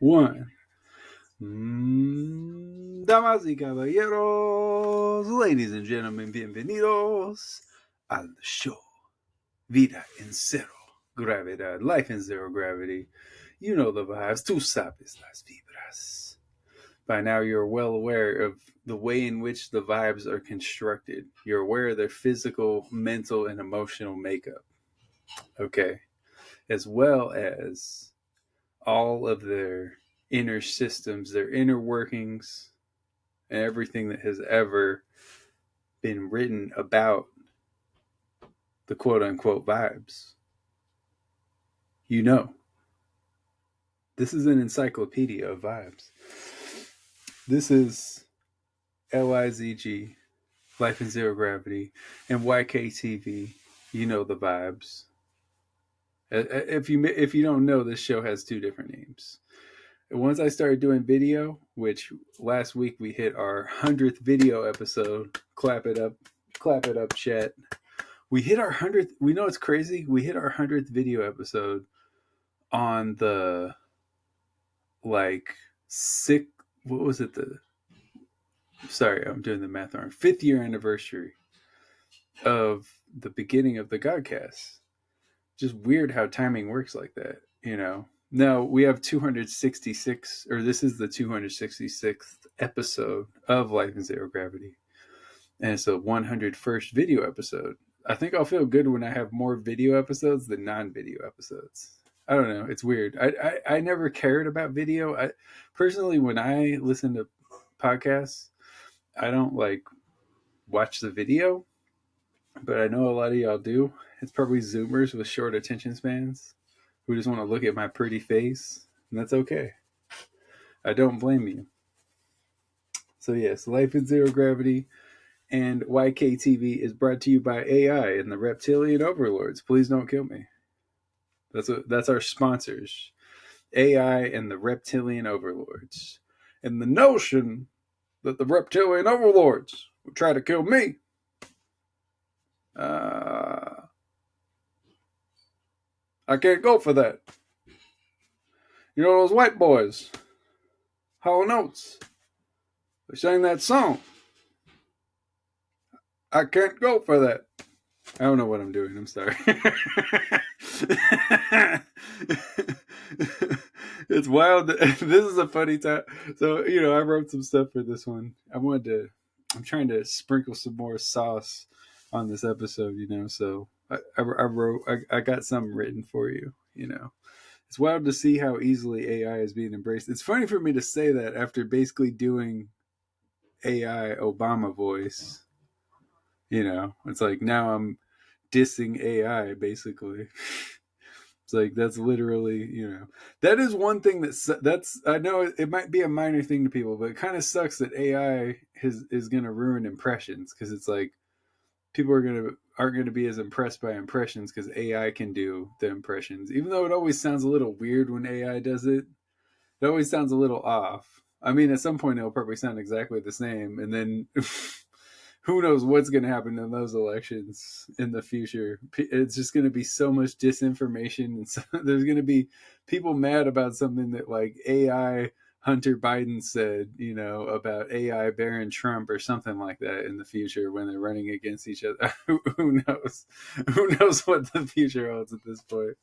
One. Damas y caballeros, ladies and gentlemen, bienvenidos al show. Vida en cero gravedad, life in zero gravity. You know the vibes, tú sabes las vibras. By now, you're well aware of the way in which the vibes are constructed. You're aware of their physical, mental, and emotional makeup. Okay. As well as all of their inner systems, their inner workings, and everything that has ever been written about the quote unquote vibes. You know, this is an encyclopedia of vibes. This is LIZG, Life in Zero Gravity, and YKTV. You know the vibes. If you don't know, this show has two different names. Once I started doing video, which last week we hit our 100th video episode. Clap it up, chat. We hit our 100th. We know it's crazy. We hit our 100th video episode on the what was it? Sorry, I'm doing the math wrong. 5th year anniversary of the beginning of the Godcast. Just weird how timing works like that, you know. Now we have 266, or this is the 266th episode of Life in Zero Gravity, and it's a 101st video episode. I think I'll feel good when I have more video episodes than non-video episodes. I don't know. It's weird. I never cared about video. Personally, when I listen to podcasts, I don't watch the video, but I know a lot of y'all do. It's probably Zoomers with short attention spans who just want to look at my pretty face, and that's okay. I don't blame you. So yes, Life in Zero Gravity and YKTV is brought to you by AI and the Reptilian Overlords. Please don't kill me. That's our sponsors, AI and the Reptilian Overlords. And the notion that the Reptilian Overlords would try to kill me, I can't go for that. You know those white boys, Hollow Notes, they sang that song. I can't go for that. I don't know what I'm doing. I'm sorry. It's wild. This is a funny time. So, I wrote some stuff for this one. I'm trying to sprinkle some more sauce on this episode, so I got something written for you, It's wild to see how easily AI is being embraced. It's funny for me to say that after basically doing AI Obama voice. It's like now I'm dissing AI basically. It's like that's literally, that is one thing that's I know it might be a minor thing to people, but it kind of sucks that AI is going to ruin impressions, because it's like people aren't going to be as impressed by impressions because AI can do the impressions. Even though it always sounds a little weird when AI does it, it always sounds a little off. I mean, at some point it'll probably sound exactly the same, and then who knows what's going to happen in those elections in the future. It's just going to be so much disinformation, and so, there's going to be people mad about something that AI Hunter Biden said, about AI Barron Trump or something like that in the future when they're running against each other. Who knows? Who knows what the future holds at this point?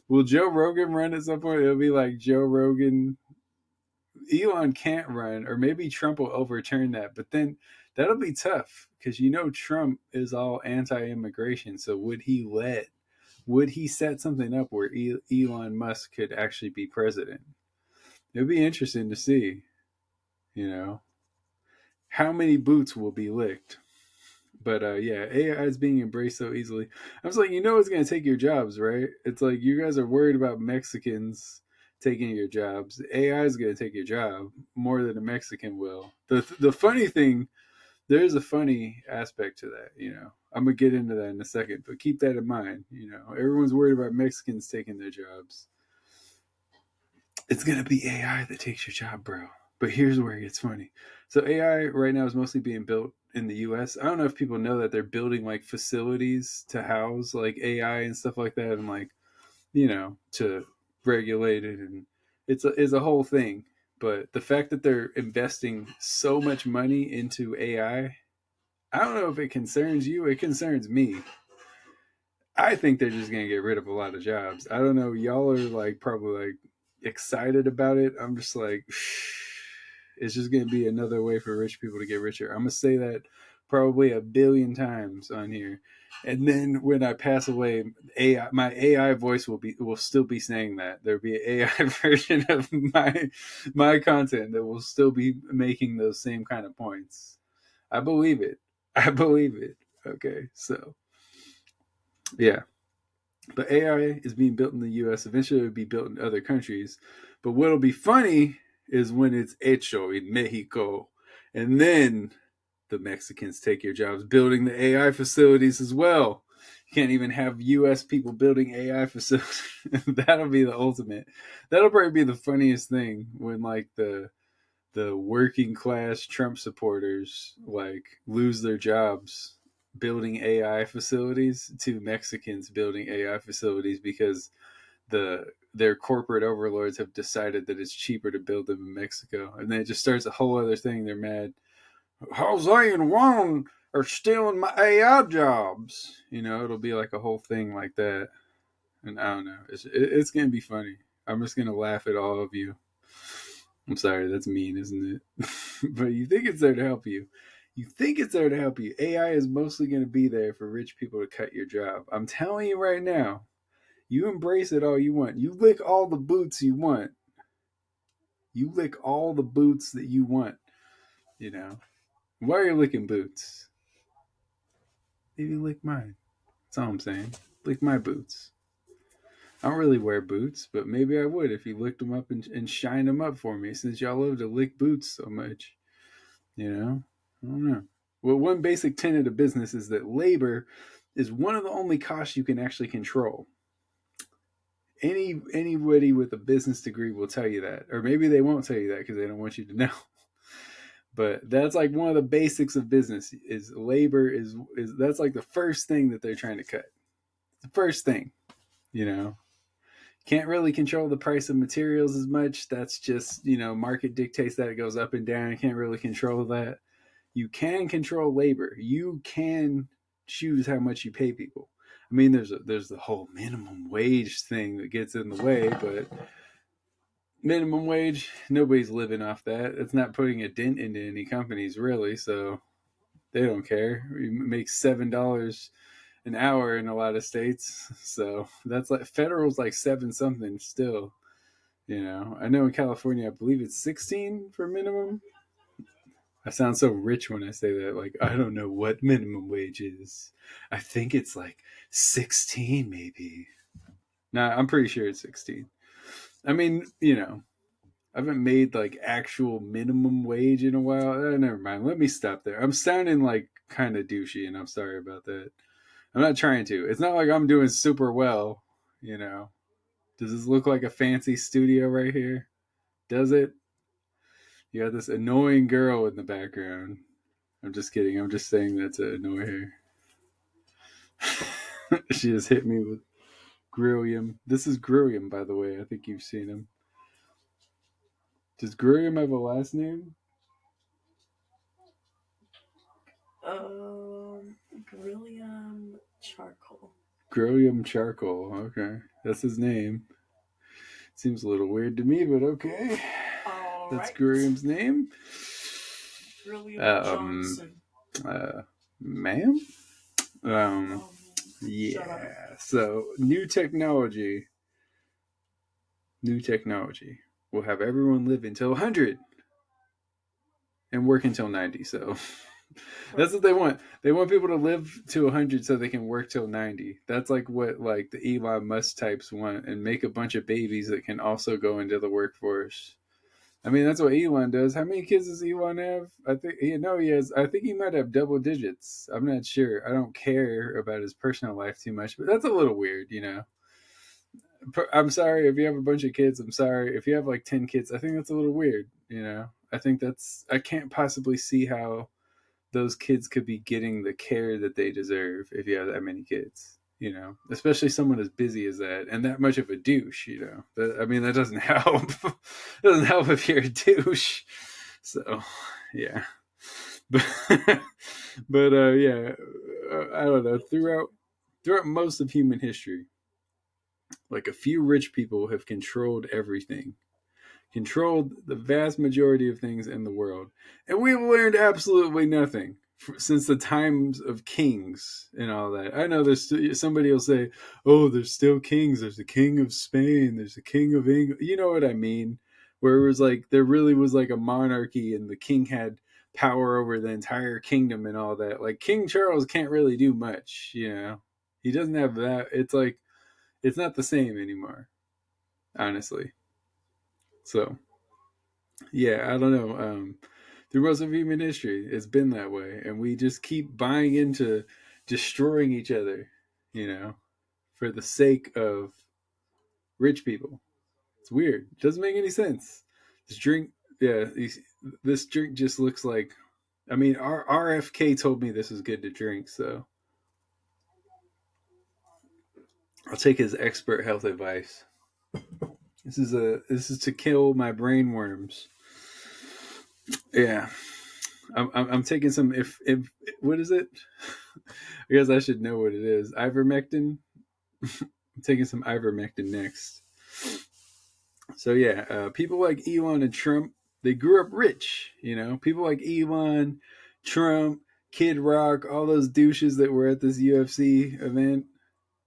Will Joe Rogan run at some point? It'll be like Joe Rogan. Elon can't run, or maybe Trump will overturn that, but then that'll be tough because Trump is all anti-immigration. So would he set something up where Elon Musk could actually be president? It'd be interesting to see, how many boots will be licked. But yeah, AI is being embraced so easily. I was like, it's going to take your jobs, right? It's like you guys are worried about Mexicans taking your jobs. AI is going to take your job more than a Mexican will. The funny thing, there's a funny aspect to that, I'm going to get into that in a second, but keep that in mind. Everyone's worried about Mexicans taking their jobs. It's going to be AI that takes your job, bro. But here's where it gets funny. So AI right now is mostly being built in the US. I don't know if people know that they're building facilities to house AI and stuff like that. And to regulate it, and it's a whole thing. But the fact that they're investing so much money into I don't know if it concerns you. It concerns me. I think they're just gonna get rid of a lot of jobs. I don't know. Y'all are like probably like excited about it. I'm just like, it's just gonna be another way for rich people to get richer. I'm gonna say that probably a billion times on here, and then when I pass away, my AI voice will still be saying that. There'll be an AI version of my content that will still be making those same kind of points. I believe it. I believe it. Okay, so yeah. But AI is being built in the US. Eventually, it will be built in other countries. But what'll be funny is when it's hecho in Mexico. And then the Mexicans take your jobs building the AI facilities as well. You can't even have US people building AI facilities. That'll be the ultimate. That'll probably be the funniest thing when like the working class Trump supporters like lose their jobs building AI facilities to Mexicans building AI facilities because their corporate overlords have decided that it's cheaper to build them in Mexico. And then it just starts a whole other thing. They're mad. Jose and Juan are stealing my AI jobs. It'll be like a whole thing like that. And I don't know. It's going to be funny. I'm just going to laugh at all of you. I'm sorry, that's mean, isn't it? But you think it's there to help you. You think it's there to help you. AI is mostly going to be there for rich people to cut your job. I'm telling you right now, you embrace it all you want. You lick all the boots you want. You lick all the boots that you want. Why are you licking boots? Maybe lick mine. That's all I'm saying. Lick my boots. I don't really wear boots, but maybe I would if you licked them up and shined them up for me, since y'all love to lick boots so much. I don't know. Well, one basic tenet of business is that labor is one of the only costs you can actually control. Anybody with a business degree will tell you that, or maybe they won't tell you that because they don't want you to know. But that's like one of the basics of business is labor is that's like the first thing that they're trying to cut. The first thing, can't really control the price of materials as much. That's just, market dictates that it goes up and down. You can't really control that. You can control labor. You can choose how much you pay people. I mean, there's the whole minimum wage thing that gets in the way, but minimum wage, nobody's living off that. It's not putting a dent into any companies really, so they don't care. You make $7 an hour in a lot of states, so that's like federal's like 7 something still. I know in California, I believe it's 16 for minimum. I sound so rich when I say that. Like, I don't know what minimum wage is. I think it's like 16, maybe. Nah, I'm pretty sure it's 16. I mean, I haven't made like actual minimum wage in a while. Never mind. Let me stop there. I'm sounding like kind of douchey, and I'm sorry about that. I'm not trying to. It's not like I'm doing super well, Does this look like a fancy studio right here? Does it? You got this annoying girl in the background. I'm just kidding. I'm just saying that to annoy her. She just hit me with Grilliam. This is Grilliam, by the way. I think you've seen him. Does Grilliam have a last name? Grillium Charcoal. Grilliam Charcoal. Okay. That's his name. Seems a little weird to me, but okay. All That's right. Grilliam's name. Grilliam Johnson. Ma'am? Yeah. So, new technology will have everyone live until 100 and work until 90. So, that's what they want. They want people to live to 100 so they can work till 90. That's like what like the Elon Musk types want, and make a bunch of babies that can also go into the workforce. I mean, that's what Elon does. How many kids does Elon have? I think he has. I think he might have double digits. I'm not sure. I don't care about his personal life too much, but that's a little weird, I'm sorry if you have a bunch of kids. I'm sorry if you have like 10 kids. I think that's a little weird. I think I can't possibly see how those kids could be getting the care that they deserve if you have that many kids. you know, especially someone as busy as that and that much of a douche, you know. That doesn't help. It doesn't help if you're a douche. So, yeah. But, yeah, I don't know. Throughout most of human history, like a few rich people have controlled everything, controlled the vast majority of things in the world, and we've learned absolutely nothing since the times of kings and all that. I know there's somebody will say, "Oh, there's still kings. There's the king of Spain. There's the king of England." You know what I mean? Where it was like there really was like a monarchy, and the king had power over the entire kingdom and all that. Like King Charles can't really do much, you know. He doesn't have that. It's like it's not the same anymore, honestly. So yeah, I don't know. Through most of human history, it's been that way, and we just keep buying into destroying each other, you know, for the sake of rich people. It's weird. It doesn't make any sense. This drink, yeah, this drink just looks like. I mean, our RFK told me this is good to drink, so I'll take his expert health advice. This is to kill my brain worms. Yeah, I'm taking some. If what is it? I guess I should know what it is. Ivermectin. I'm taking some ivermectin next. So yeah, people like Elon and Trump, they grew up rich. You know, people like Elon, Trump, Kid Rock, all those douches that were at this UFC event.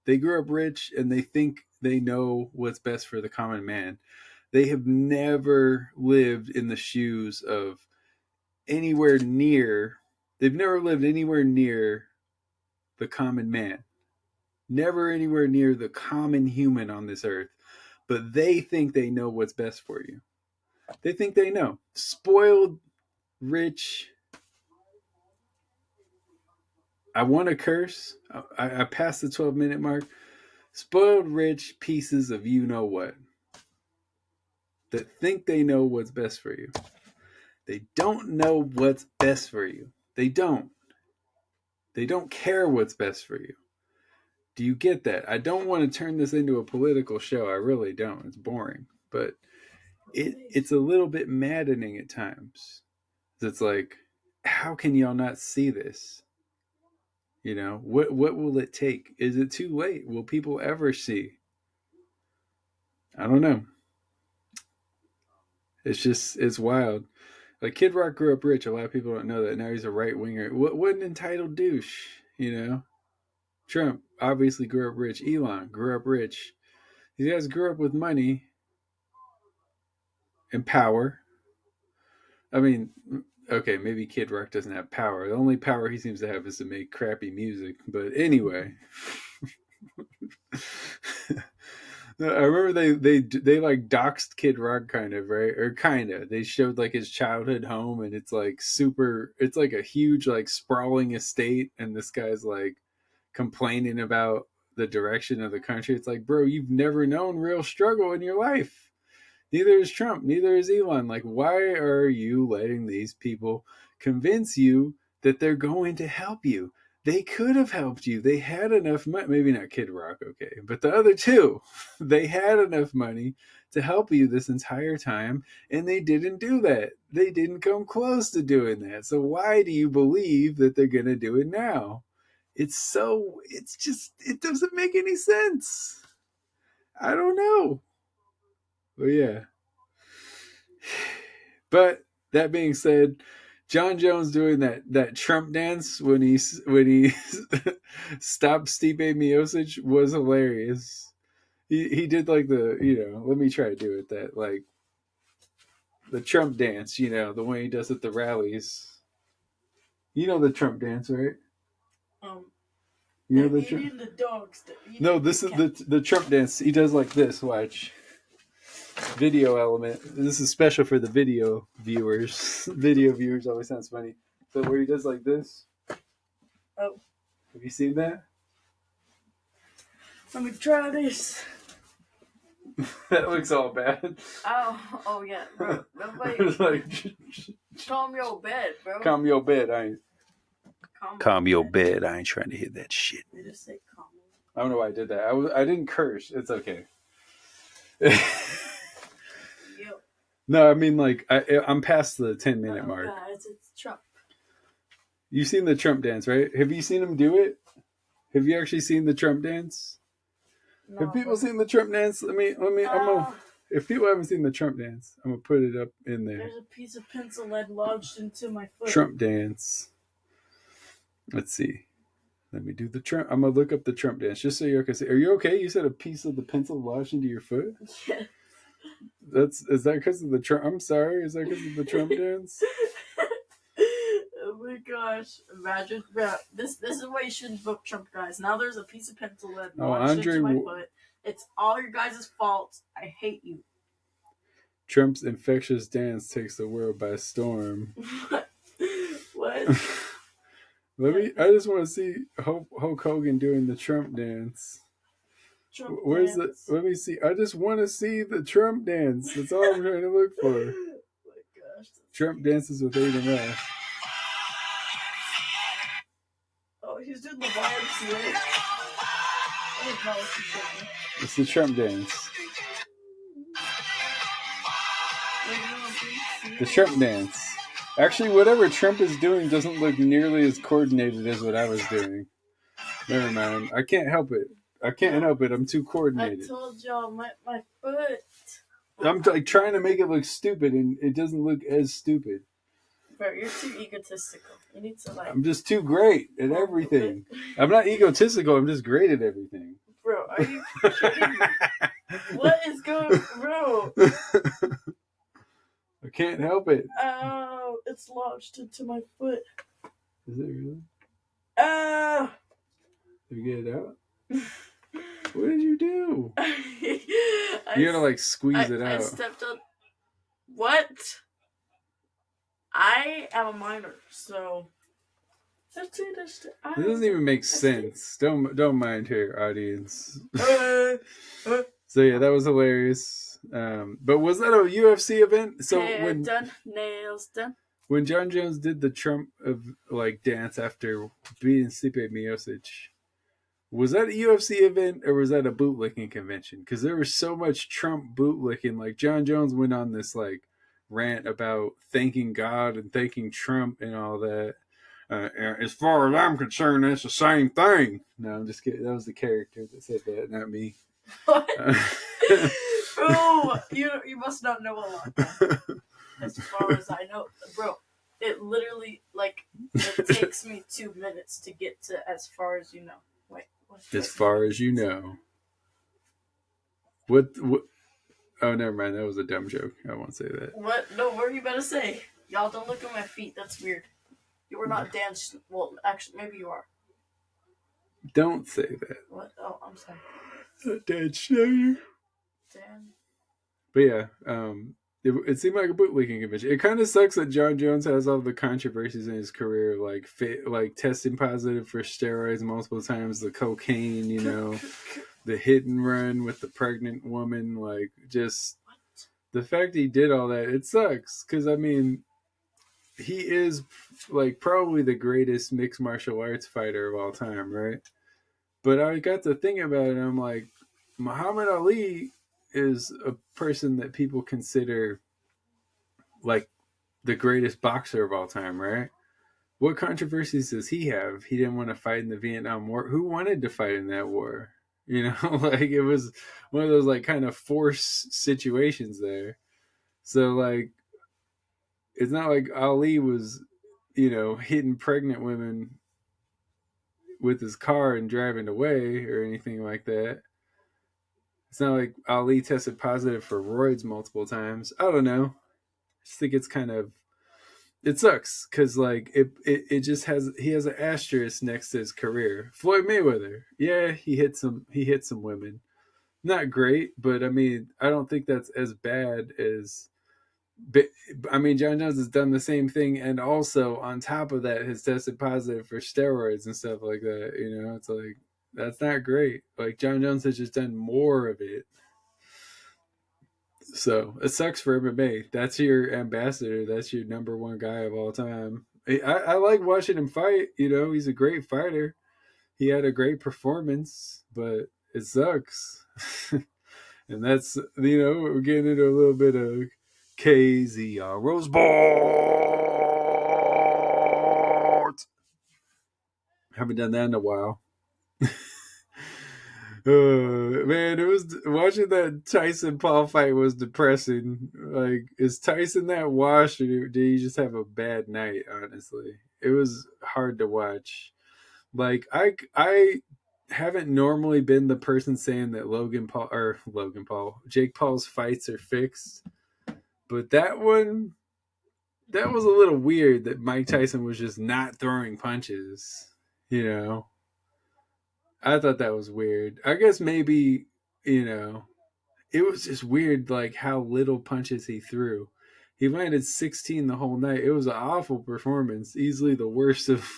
They grew up rich and they think they know what's best for the common man. They have never lived in the shoes of anywhere near. They've never lived anywhere near the common man. Never anywhere near the common human on this earth. But they think they know what's best for you. They think they know. Spoiled, rich. I want to curse. I passed the 12-minute mark. Spoiled, rich pieces of you know what that think they know what's best for you. They don't know what's best for you. They don't. They don't care what's best for you. Do you get that? I don't want to turn this into a political show. I really don't. It's boring. But it's a little bit maddening at times. It's like, how can y'all not see this? You know, what will it take? Is it too late? Will people ever see? I don't know. It's wild. Like Kid Rock grew up rich. A lot of people don't know that. Now he's a right winger. What an entitled douche, you know? Trump obviously grew up rich. Elon grew up rich. These guys grew up with money and power. I mean, okay, maybe Kid Rock doesn't have power. The only power he seems to have is to make crappy music. But anyway, I remember they like doxed Kid Rock kind of, right? Or kind of. They showed like his childhood home, and it's like super. It's like a huge like sprawling estate, and this guy's like complaining about the direction of the country. It's like, bro, you've never known real struggle in your life. Neither is Trump. Neither is Elon. Like, why are you letting these people convince you that they're going to help you? They could have helped you. They had enough money. Maybe not Kid Rock, okay. But the other two, they had enough money to help you this entire time, and they didn't do that. They didn't come close to doing that. So why do you believe that they're going to do it now? It doesn't make any sense. I don't know. But yeah. But that being said, John Jones doing that Trump dance when he stopped Stipe Miocic was hilarious. He did like let me try to do it, that like the Trump dance, the one he does at the rallies. You know the Trump dance, right? You know the dogs. No, this is the Trump dance. He does like this. Watch. Video element. This is special for the video viewers. Video viewers always sounds funny. So where he does like this. Oh. Have you seen that? Let me try this. That looks all bad. Oh yeah, bro. Calm your bed, bro. Calm your bed. Calm your bed. I ain't trying to hear that shit. They just say calm. I don't know why I did that. I didn't curse. It's okay. Yo. No, I mean like I'm past the 10-minute mark. Guys, it's Trump. You've seen the Trump dance, right? Have you seen him do it? Have you actually seen the Trump dance? No, Have people seen the Trump dance? If people haven't seen the Trump dance, I'm gonna put it up in there. There's a piece of pencil lead lodged into my foot. Trump dance. Let's see. Let me do the Trump. I'm gonna look up the Trump dance just so you can see. Are you okay? You said a piece of the pencil lodged into your foot. Yeah. Is that because of the Trump? I'm sorry. Is that because of the Trump dance? Oh my gosh! Imagine, bro. This is why you shouldn't vote Trump, guys. Now there's a piece of pencil lead lodged into my foot. It's all your guys' fault. I hate you. Trump's infectious dance takes the world by storm. What? I just want to see Hulk Hogan doing the Trump dance. Where's dance. Let me see. I just want to see the Trump dance. That's all I'm trying to look for. Oh my gosh. Trump dances with Aiden. Oh, he's doing the YMCA. It's the Trump dance. The Trump dance. Actually, whatever Trump is doing doesn't look nearly as coordinated as what I was doing. Never mind. I can't help it. I'm too coordinated. I told y'all, my foot. I'm like trying to make it look stupid, and it doesn't look as stupid. Bro, you're too egotistical. You need to I'm just too great at everything. I'm not egotistical. I'm just great at everything. Bro, are you kidding me? What is going, bro? I can't help it. Oh, it's lodged into my foot. Is it really? Oh. Did you get it out? What did you do? You gotta like squeeze it out. I stepped on. What? I am a minor, so. It doesn't even make sense. Don't mind her, audience. So yeah, that was hilarious. But was that a UFC event? So nails done. When John Jones did the Trump of like dance after beating Stipe Miocic, was that a UFC event or was that a bootlicking convention? Because there was so much Trump bootlicking. Like John Jones went on this like rant about thanking God and thanking Trump and all that. As far as I'm concerned, that's the same thing. No, I'm just kidding. That was the character that said that, not me. What? Bro, you must not know a lot. As far as I know, bro, it literally it takes me 2 minutes to get to as far as you know. Wait, as far as you know. What? Oh, never mind. That was a dumb joke. I won't say that. What? No, what are you about to say? Y'all don't look at my feet. That's weird. You were not dancing. Well, actually, maybe you are. Don't say that. What? Oh, I'm sorry. Dan Schneider. Dan. But yeah, it seemed like a bootlicking convention. It kind of sucks that John Jones has all the controversies in his career, like testing positive for steroids multiple times, the cocaine, the hit and run with the pregnant woman, like just the fact he did all that. It sucks because I mean, he is like probably the greatest mixed martial arts fighter of all time, right? But I got to think about it, and I'm like, Muhammad Ali is a person that people consider like the greatest boxer of all time, right? What controversies does he have? He didn't want to fight in the Vietnam War. Who wanted to fight in that war? Like it was one of those like kind of forced situations there. So like, it's not like Ali was, hitting pregnant women with his car and driving away or anything like that. It's not like Ali tested positive for roids multiple times. I don't know. I just think it sucks because like it just he has an asterisk next to his career. Floyd Mayweather, yeah, he hit some women, not great, but I mean I don't think that's as bad as. I mean, John Jones has done the same thing, and also on top of that, has tested positive for steroids and stuff like that. It's like that's not great. Like John Jones has just done more of it. So it sucks for MMA. That's your ambassador. That's your number one guy of all time. I like watching him fight. He's a great fighter. he had a great performance, but it sucks. And that's, we're getting into a little bit of KZR Rose Sports. Haven't done that in a while. Man, it was watching that Tyson Paul fight was depressing. Like, is Tyson that washed, or did he just have a bad night? Honestly, it was hard to watch. Like, I haven't normally been the person saying that Jake Paul's fights are fixed, but that one, that was a little weird. That Mike Tyson was just not throwing punches. I thought that was weird. I guess maybe, it was just weird, like how little punches he threw. He landed 16 the whole night. It was an awful performance, easily the worst of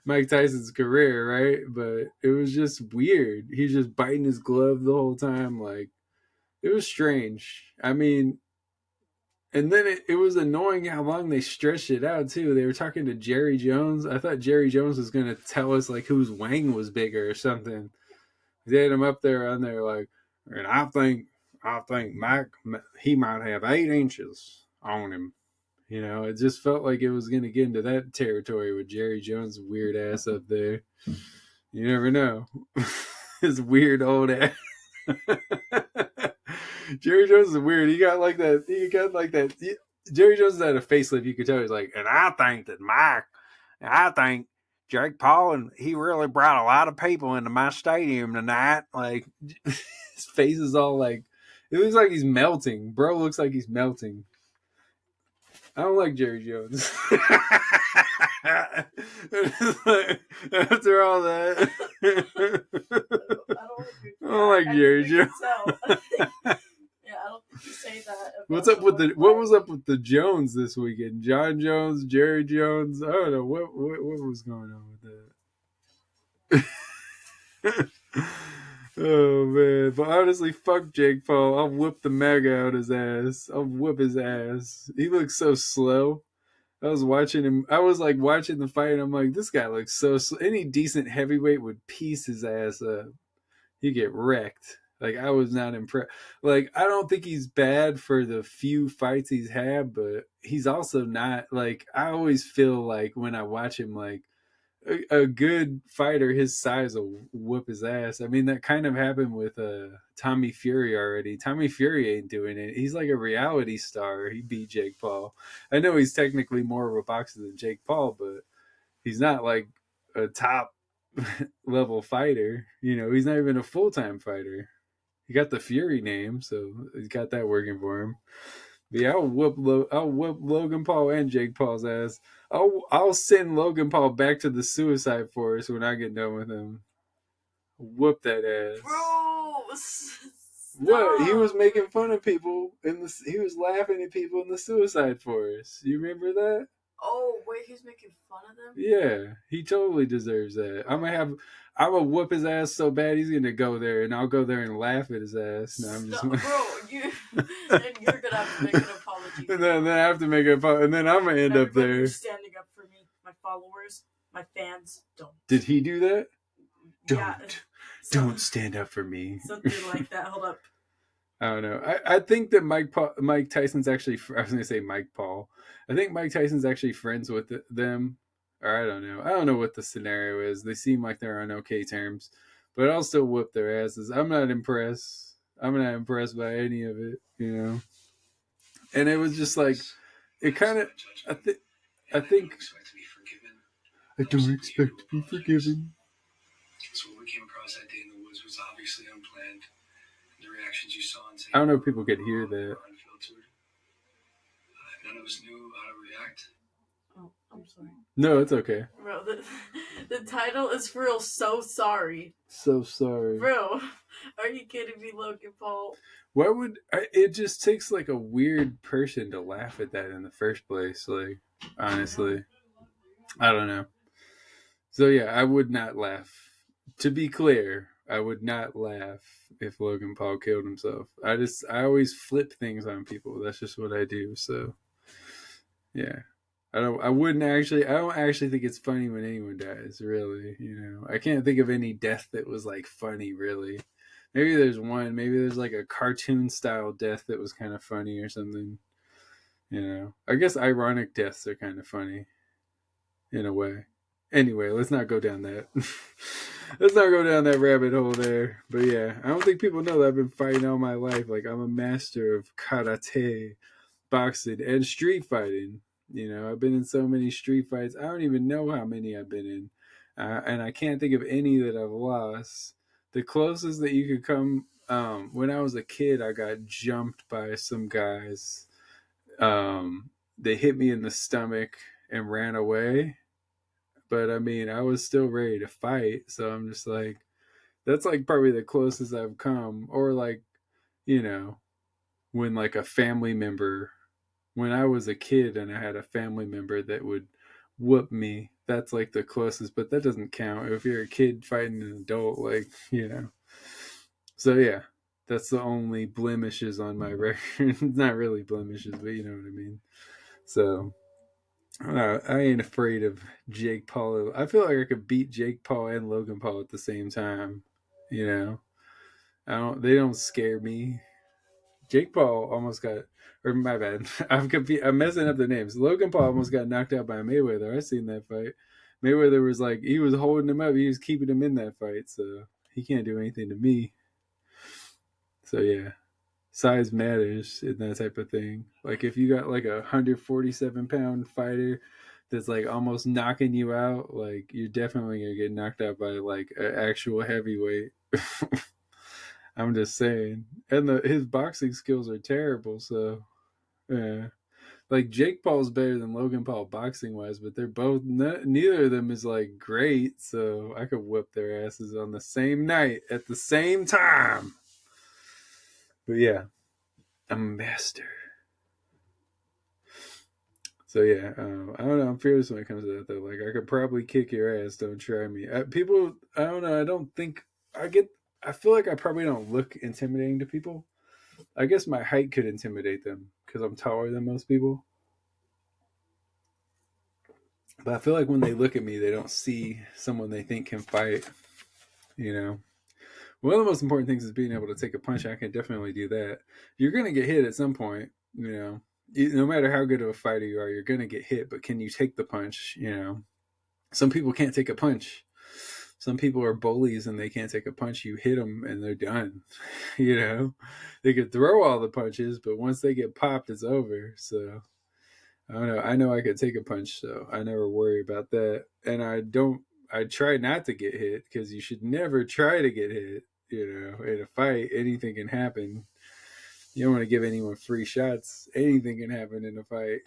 Mike Tyson's career, right? But it was just weird. He was just biting his glove the whole time. Like, it was strange. I mean, and then it was annoying how long they stretched it out, too. They were talking to Jerry Jones. I thought Jerry Jones was going to tell us, like, whose wang was bigger or something. They had him up there on there, like, and I think Mike, he might have 8 inches on him. It just felt like it was going to get into that territory with Jerry Jones' weird ass up there. You never know. His weird old ass. Jerry Jones is weird. He got like that. Jerry Jones had a facelift. You could tell he's like, and I think Jake Paul, and he really brought a lot of people into my stadium tonight. Like, his face is all like, it looks like he's melting. Bro looks like he's melting. I don't like Jerry Jones. After all that, I don't like Jerry Jones. Yeah, I don't think you say that. What was up with the Jones this weekend? John Jones, Jerry Jones. I don't know what was going on with that. Oh man, but honestly, fuck Jake Paul. I'll whoop the mega out his ass. I'll whoop his ass. He looks so slow. I was watching him. I was like watching the fight, and I'm like, this guy looks so slow. Any decent heavyweight would piece his ass up. He'd get wrecked. Like, I was not impressed. Like, I don't think he's bad for the few fights he's had, but he's also not, like, I always feel like when I watch him, like, a good fighter his size will whoop his ass. I mean, that kind of happened with Tommy Fury already. Tommy Fury ain't doing it. He's like a reality star. He beat Jake Paul. I know he's technically more of a boxer than Jake Paul, but he's not like a top level fighter. He's not even a full-time fighter. He got the Fury name, so he's got that working for him. But yeah, I'll whoop Logan Paul and Jake Paul's ass. I'll send Logan Paul back to the Suicide Forest when I get done with him. Whoop that ass. Bro, what? He was making fun of people he was laughing at people in the Suicide Forest. You remember that? Oh, wait, he's making fun of them? Yeah, he totally deserves that. I'm gonna whoop his ass so bad he's gonna go there, and I'll go there and laugh at his ass. No, I'm just bro, and you're gonna have to make an apology. And then I have to make an apology, and then I'm gonna end up there. Who's standing up for me, my followers, my fans, don't. Did he do that? Yeah, don't stand up for me. Something like that. Hold up. I don't know. I think that Mike Tyson's actually. I was gonna say Mike Paul. I think Mike Tyson's actually friends with them, or I don't know. I don't know what the scenario is. They seem like they're on okay terms, but I'll still whoop their asses. I'm not impressed. I'm not impressed by any of it, And it was just like, it kind of. I think. I don't expect to be forgiven. So what we came across that day in the woods was obviously unplanned. The reactions you saw on I don't know if people could hear that. Unfiltered. None of us knew how to react. Oh, I'm sorry. No, it's okay. Bro, the title is for real. So sorry. So sorry. Bro, are you kidding me, Logan Paul? Why would it just takes like a weird person to laugh at that in the first place? Like, honestly, I don't know. So yeah, I would not laugh. To be clear, I would not laugh if Logan Paul killed himself. I always flip things on people. That's just what I do. So yeah, I don't actually think it's funny when anyone dies, really. I can't think of any death that was like funny, really. Maybe there's one. Maybe there's like a cartoon style death that was kind of funny or something. I guess ironic deaths are kind of funny in a way. Anyway, let's not go down that. Let's not go down that rabbit hole there. But yeah, I don't think people know that I've been fighting all my life. Like, I'm a master of karate, boxing, and street fighting. I've been in so many street fights. I don't even know how many I've been in. And I can't think of any that I've lost. The closest that you could come, when I was a kid, I got jumped by some guys. They hit me in the stomach and ran away. But I mean, I was still ready to fight. So I'm just like, that's like probably the closest I've come. Or like, you know, when like a family member, when I was a kid and I had a family member that would whoop me, that's like the closest, but that doesn't count. If you're a kid fighting an adult, So yeah, that's the only blemishes on my record. Not really blemishes, but you know what I mean. So I ain't afraid of Jake Paul. I feel like I could beat Jake Paul and Logan Paul at the same time. You know, I don't. They don't scare me. Jake Paul almost got, or my bad, I'm messing up the names. Logan Paul almost got knocked out by Mayweather. I seen that fight. Mayweather was like, he was holding him up. He was keeping him in that fight, so he can't do anything to me. So yeah, size matters in that type of thing. Like if you got like a 147-pound fighter that's like almost knocking you out, like you're definitely gonna get knocked out by like an actual heavyweight. I'm just saying. And his boxing skills are terrible, so yeah. Like Jake Paul's better than Logan Paul boxing wise, but they're both neither of them is like great, so I could whip their asses on the same night at the same time. But yeah, I'm a master. So yeah, I don't know. I'm fearless when it comes to that though. Like I could probably kick your ass. Don't try me. People, I don't know. I don't think I get. I feel like I probably don't look intimidating to people. I guess my height could intimidate them because I'm taller than most people. But I feel like when they look at me, they don't see someone they think can fight. You know, one of the most important things is being able to take a punch. I can definitely do that. You're gonna get hit at some point. No matter how good of a fighter you are, you're gonna get hit. But can you take the punch? Some people can't take a punch. Some people are bullies and they can't take a punch. You hit them and they're done. They could throw all the punches, but once they get popped, it's over. So I don't know. I know I could take a punch, so I never worry about that. And I try not to get hit because you should never try to get hit. In a fight, anything can happen. You don't want to give anyone free shots. Anything can happen in a fight.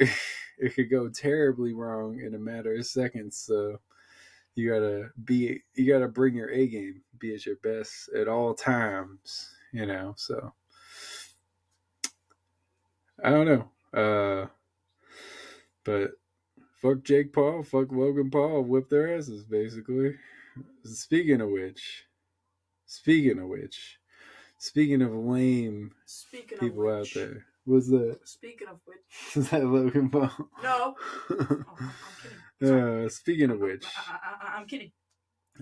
It could go terribly wrong in a matter of seconds. So you gotta bring your A game, be at your best at all times. So I don't know. But fuck Jake Paul, fuck Logan Paul, whip their asses, basically. Speaking of which, speaking of lame people out there, was that? Speaking of which, Is that Logan Paul? No. I'm kidding. Speaking of which, I'm kidding.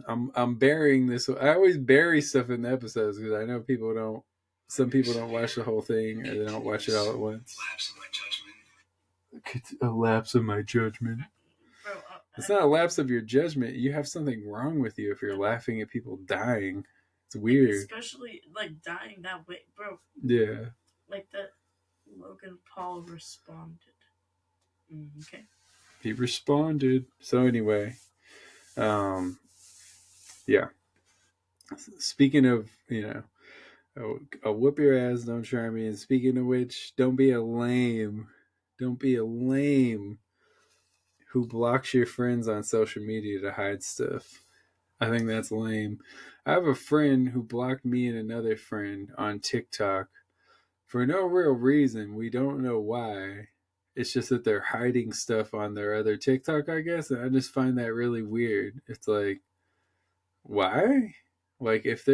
I'm burying this. I always bury stuff in the episodes because I know people don't. Some people don't watch the whole thing, or they don't watch it all at once. Lapse in my judgment. A lapse of my judgment. Bro, It's not a lapse of your judgment. You have something wrong with you if you're laughing at people dying. It's weird. Especially like dying that way, bro. Yeah. Like that Logan Paul responded. Okay. He responded. So anyway, yeah. Speaking of, I'll whoop your ass, don't try me. And speaking of which, don't be a lame. Don't be a lame who blocks your friends on social media to hide stuff. I think that's lame. I have a friend who blocked me and another friend on TikTok for no real reason. We don't know why. It's just that they're hiding stuff on their other TikTok, I guess. And I just find that really weird. It's like, why? Like if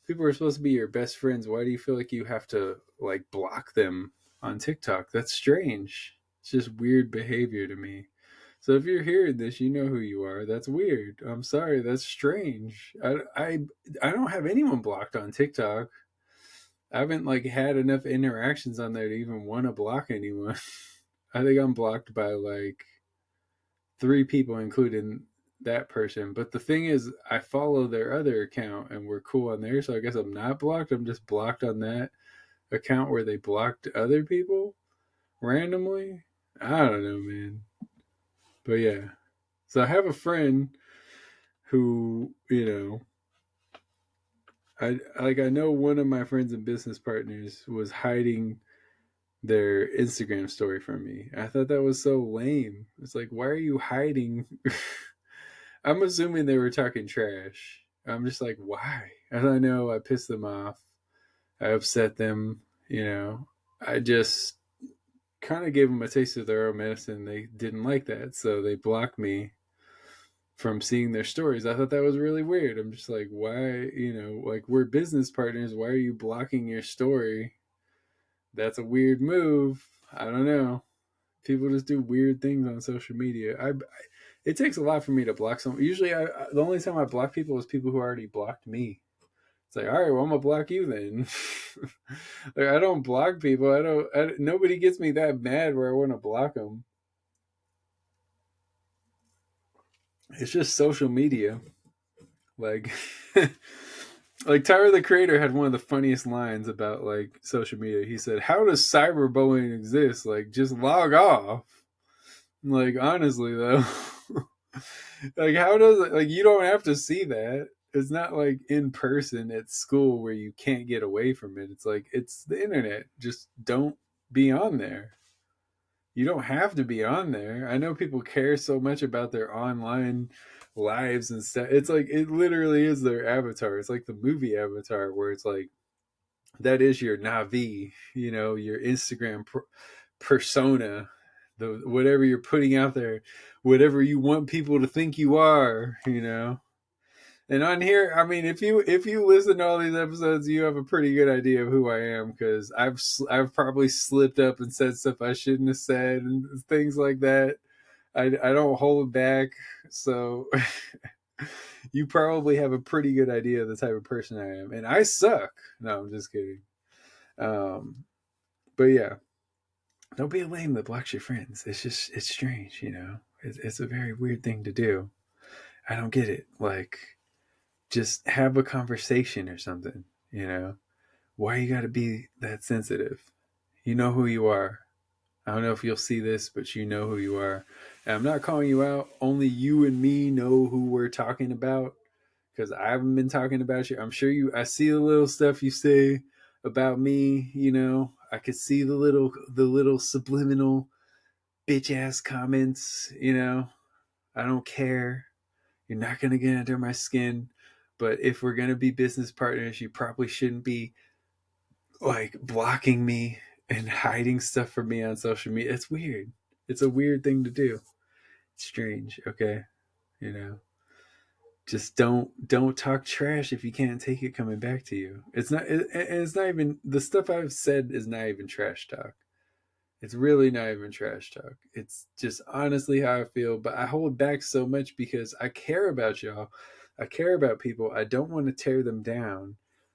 people are supposed to be your best friends, why do you feel like you have to like block them on TikTok? That's strange. It's just weird behavior to me. So if you're hearing this, you know who you are. That's weird. I'm sorry. That's strange. I don't have anyone blocked on TikTok. I haven't like had enough interactions on there to even want to block anyone. I think I'm blocked by like 3 people, including that person. But the thing is, I follow their other account and we're cool on there. So I guess I'm not blocked. I'm just blocked on that account where they blocked other people randomly. I don't know, man. But yeah. So I have a friend who, I know one of my friends and business partners was hiding their Instagram story from me. I thought that was so lame. It's like, why are you hiding? I'm assuming they were talking trash. I'm just like, why? And I know I pissed them off. I upset them. I just kind of gave them a taste of their own medicine. They didn't like that, so they blocked me from seeing their stories. I thought that was really weird. I'm just like, why? Like, we're business partners. Why are you blocking your story? That's a weird move. I don't know. People just do weird things on social media. It takes a lot for me to block someone. Usually, the only time I block people is people who already blocked me. It's like, all right, well, I'm gonna block you then. Like, I don't block people. Nobody gets me that mad where I want to block them. It's just social media. Like, like Tyler the Creator had one of the funniest lines about like social media. He said, "How does cyberbullying exist? Like, just log off." Like, honestly though, like, how does it? Like, you don't have to see that. It's not like in person at school where you can't get away from it. It's like it's the internet. Just don't be on there. You don't have to be on there. I know people care so much about their online lives and stuff. It's like it literally is their avatar. It's like the movie Avatar, where it's like that is your Navi, your Instagram persona, the whatever you're putting out there, whatever you want people to think you are. And on here, I mean, if you listen to all these episodes, you have a pretty good idea of who I am, because I've probably slipped up and said stuff I shouldn't have said and things like that. I don't hold back, so you probably have a pretty good idea of the type of person I am, and I suck. No, I'm just kidding. But yeah, don't be a lame that blocks your friends. It's strange. It's a very weird thing to do. I don't get it. Like, just have a conversation or something. Why you got to be that sensitive? You know who you are. I don't know if you'll see this, but you know who you are. And I'm not calling you out. Only you and me know who we're talking about, because I haven't been talking about you. I'm sure I see the little stuff you say about me. I could see the little subliminal bitch ass comments. I don't care. You're not going to get under my skin. But if we're going to be business partners, you probably shouldn't be like blocking me and hiding stuff from me on social media. It's weird. It's a weird thing to do. It's strange. Okay. You know, just don't talk trash if you can't take it coming back to you. It's not even, the stuff I've said is not even trash talk. It's really not even trash talk. It's just honestly how I feel. But I hold back so much because I care about y'all. I care about people. I don't want to tear them down.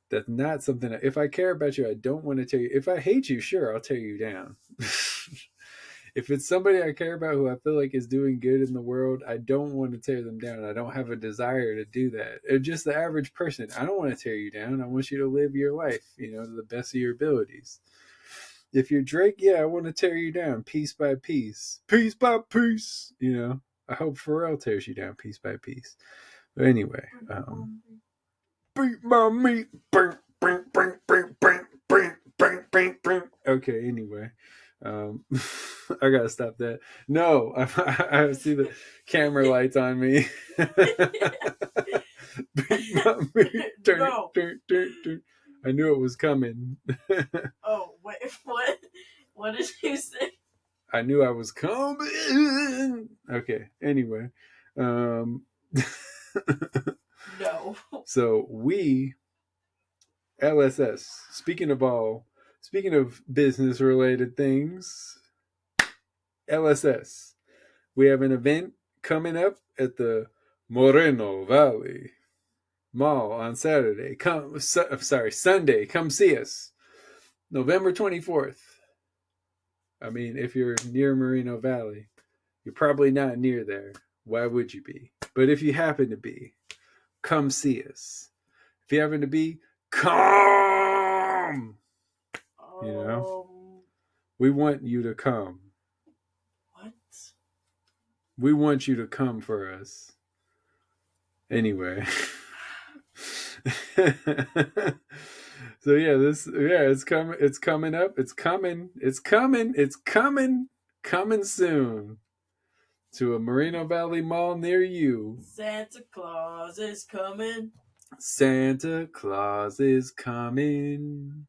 That's not something if I care about you, I don't want to tear you. If I hate you, sure, I'll tear you down. If it's somebody I care about who I feel like is doing good in the world, I don't want to tear them down. I don't have a desire to do that. Or just the average person, I don't want to tear you down. I want you to live your life, to the best of your abilities. If you're Drake, yeah, I want to tear you down piece by piece. Piece by piece. I hope Pharrell tears you down piece by piece. But anyway, beat my meat. Okay, anyway. I gotta stop that. No, I see the camera lights on me. Beat my meat. No. I knew it was coming. Oh, wait, what? What did you say? I knew I was coming. Okay, anyway. No. So we, LSS, speaking of business related things, LSS. We have an event coming up at the Moreno Valley Mall on Saturday. Sunday. Come see us. November 24th. I mean, if you're near Moreno Valley, you're probably not near there. Why would you be? But if you happen to be, come see us. If you happen to be, come! You know? We want you to come. What? We want you to come for us. Anyway. So yeah, it's coming up. It's coming soon to a Moreno Valley Mall near you. Santa Claus is coming. Santa Claus is coming.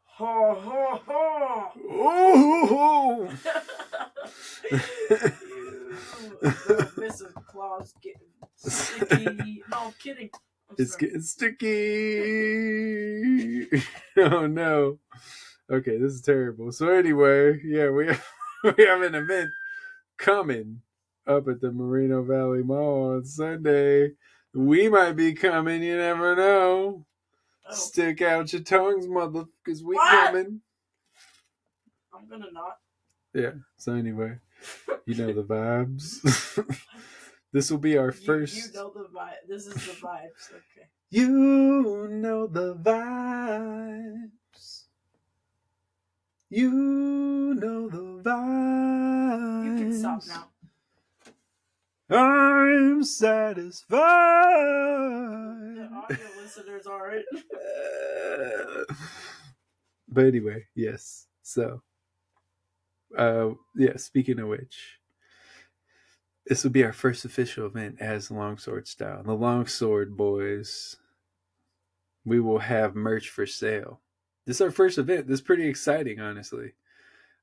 Ho ho ho! Oh! Mrs. Claus getting sticky. No, I'm kidding. It's getting sticky. Oh no. Okay, this is terrible. So anyway, yeah, we have an event coming up at the Moreno Valley Mall on Sunday. We might be coming, you never know. Oh. Stick out your tongues, mother, because we coming. I'm gonna not. Yeah, so anyway, you know the vibes. This will be our first. You know the vibe. This is the vibes. Okay. You know the vibes. You know the vibes. You can stop now. I'm satisfied. The audio listeners aren't. But anyway, yes. So, speaking of which, this will be our first official event as Longsword Style. The Longsword Boys. We will have merch for sale. This is our first event. This is pretty exciting, honestly.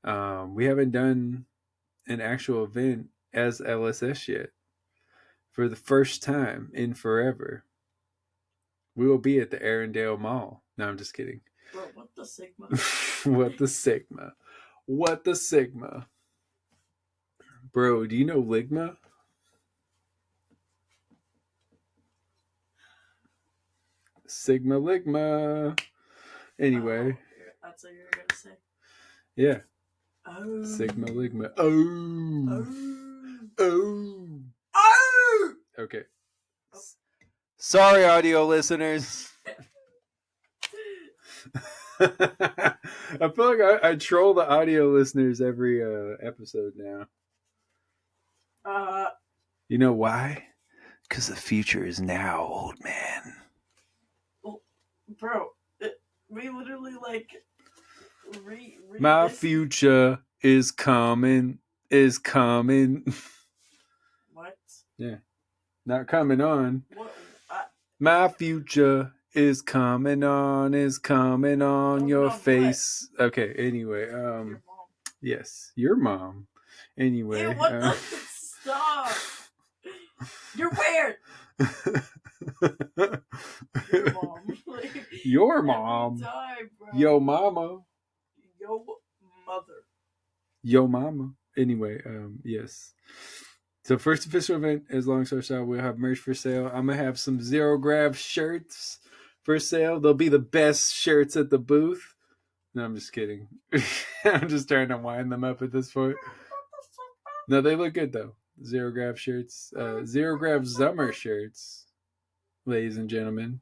We haven't done an actual event as LSS yet. For the first time in forever, we will be at the Arendelle Mall. No, I'm just kidding. Bro, what the Sigma? What the Sigma? What the Sigma? Bro, do you know Ligma? Sigma Ligma. Anyway. That's what you were going to say. Yeah. Oh. Sigma Ligma. Oh. Oh. Oh. Okay. Oh. Sorry, audio listeners. I feel like I troll the audio listeners every episode now. You know why? Because the future is now, old man. Well, bro, we literally my future is coming. What? Yeah. Not coming on. What? My future is coming on your face. What? Okay, anyway. Your mom. Yes, your mom. Anyway. Ew, what the? Stop. You're weird. Your mom. Your mom. Time, bro. Yo mama. Yo mother. Yo mama. Anyway, yes. So first official event is Longsword Style. We'll have merch for sale. I'm going to have some Zero Grab shirts for sale. They'll be the best shirts at the booth. No, I'm just kidding. I'm just trying to wind them up at this point. No, they look good though. Zero Grab shirts. Zero Grab Summer shirts. Ladies and gentlemen.